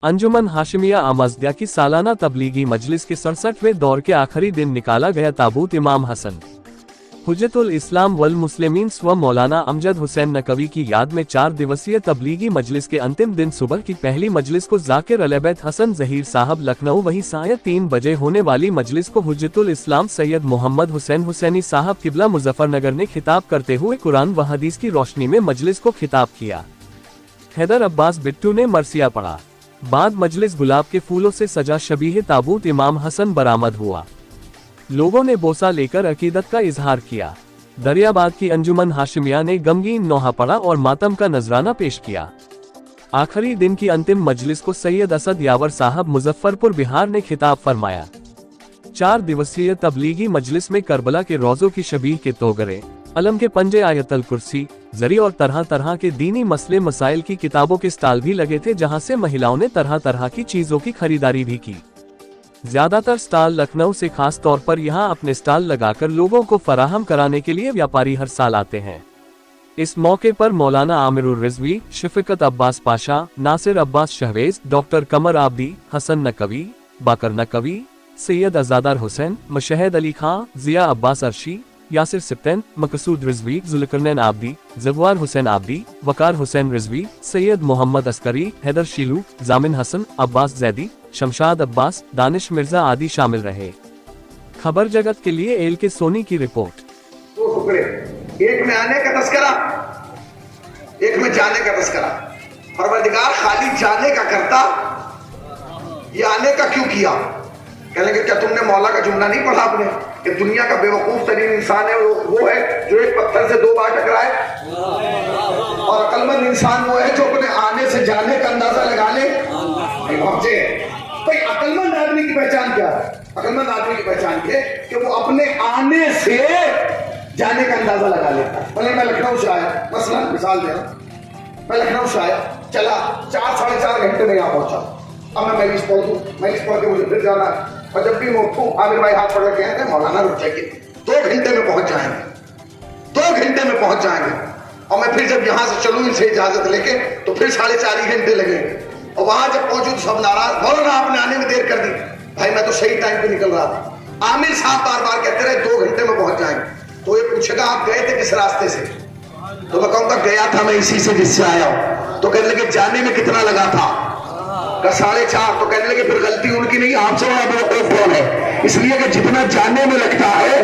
अंजुमन हाशिमिया अमज़दिया की सालाना तबलीगी मजलिस के 67वें दौर के आखिरी दिन निकाला गया ताबूत इमाम हसन हुज्जतुल इस्लाम वल मुस्लिमीन स्व मौलाना अमजद हुसैन नकवी की याद में 4 दिवसीय तबलीगी मजलिस के अंतिम दिन सुबह की पहली मजलिस को जाकिर अलैबैत हसन जहीर साहब लखनऊ, वहीं साय 3 बजे होने वाली मजलिस को हुज्जतुल इस्लाम सैयद मोहम्मद हुसैन हुसैनी साहब किबला मुजफ्फरनगर ने खिताब करते हुए कुरान व हदीस की रोशनी में मजलिस को खिताब किया। हैदर अब्बास बिट्टू ने मरसिया पढ़ा। बाद मजलिस गुलाब के फूलों से सजा शबीह ताबूत इमाम हसन बरामद हुआ। लोगों ने बोसा लेकर अकीदत का इजहार किया। दरियाबाद की अंजुमन हाशिमिया ने गमगीन नौहा पढ़ा और मातम का नजराना पेश किया। आखिरी दिन की अंतिम मजलिस को सैयद असद यावर साहब मुजफ्फरपुर बिहार ने खिताब फरमाया। 4 दिवसीय तबलीगी मजलिस में करबला के रोजों की शबीह के तोगरे, अलम के पंजे, आयतल कुर्सी, जरी और तरह तरह के दीनी मसले मसाइल की किताबों के स्टॉल भी लगे थे, जहां से महिलाओं ने तरह तरह की चीजों की खरीदारी भी की। ज्यादातर स्टॉल लखनऊ से, खास तौर पर यहां अपने स्टॉल लगाकर लोगों को फराहम कराने के लिए व्यापारी हर साल आते हैं। इस मौके पर मौलाना आमिरुर रिजवी, शफीकत अब्बास पाशा, नासिर अब्बास शहवेज, डॉक्टर कमर आबदी, हसन नकवी, बाकर नकवी, सैयद अजादार हुसैन, मशहद अली खां, जिया अब्बास अर्शी, यासिर सिप्तैन, मकसूद रिजवी, जुल्करनैन आबदी, जगवार हुसैन आबदी, वकार हुसैन रिजवी, सैयद मोहम्मद अस्करी, हैदर शीलू, जामिन हसन, अब्बास जैदी, शमशाद अब्बास, दानिश मिर्जा आदि शामिल रहे। खबर जगत के लिए एल के सोनी की रिपोर्ट। 2 टुकड़े, एक में आने का तस्करा, एक में जाने का तस्करा। परवरदिगार खाली जाने का करता, ये आने का क्यों किया? कहेंगे क्या तुमने मौला का जुमला नहीं पढ़ा आपने कि दुनिया का बेवकूफ तरीन इंसान है वो है जो एक पत्थर से 2 बार टकराए, और अक्लमंद इंसान वो है जो अपने आने से जाने का अंदाजा लगा ले। भाई अक्लमंद आदमी की पहचान क्या है? अक्लमंद आदमी की पहचान ये कि वो अपने आने से जाने का अंदाजा लगा लेता है। मतलब मैं लखनऊ से आया, मसलन मिसाल दे रहा हूं, मैं लखनऊ से आया, चला 4 साढ़े 4 घंटे में यहाँ पहुंचा। अब मैं मजलिस पढ़ के मुझे फिर जाना है, और जब भी मैं उठूं आमिर भाई हाथ पकड़ के कहते हैं मौलाना रुक जाइए, 2 घंटे में पहुंच जाएंगे, 2 घंटे में पहुंच जाएंगे। और मैं फिर जब यहाँ से चलूं इनसे इजाजत लेके तो फिर 4.5 घंटे लगेंगे, और वहां जब पहुंचू तो सब नाराज, मौलाना आपने आने में देर कर दी। भाई मैं तो सही टाइम पे निकल रहा था। आमिर साहब बार बार कहते रहे 2 घंटे में पहुंच जाएंगे। तो ये पूछेगा आप गए थे किस रास्ते से? तो मैं कहूंगा गया था मैं इसी से जिससे आया हूं। तो कहने लगे जाने में कितना लगा था? 4.5। तो कहने लगे फिर गलती उनकी नहीं, आपसे बड़ा बेवकूफ कौन है? इसलिए कि जितना जाने में लगता है